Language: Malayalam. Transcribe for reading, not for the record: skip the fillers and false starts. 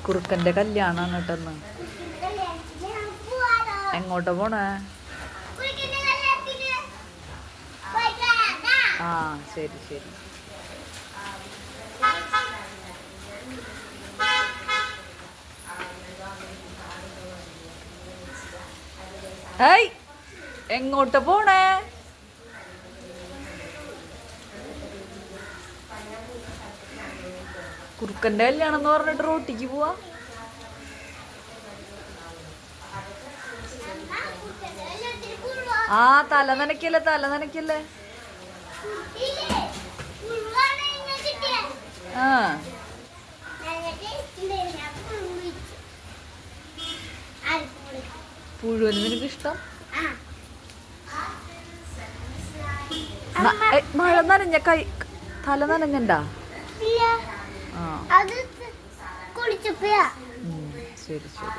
കുറുക്കന്റെ കല്യാണാണ് കേട്ടെന്ന്. എങ്ങോട്ടാ പോണേ? ആ ശരി ശരി. ഏയ് എങ്ങോട്ടാ പോണേ? കുറുക്കന്റെ കല്യാണം എന്ന് പറഞ്ഞിട്ട് റോട്ടിക്ക് പോവാ. ആ തല നനയ്ക്കല്ലേ, തല നനയ്ക്കല്ലേ. ആ പുഴുവിന് നിനക്ക് ഇഷ്ടം? മഴ നനഞ്ഞ കൈ തല നനഞ്ഞണ്ടാ? ആ ശരി ശരി.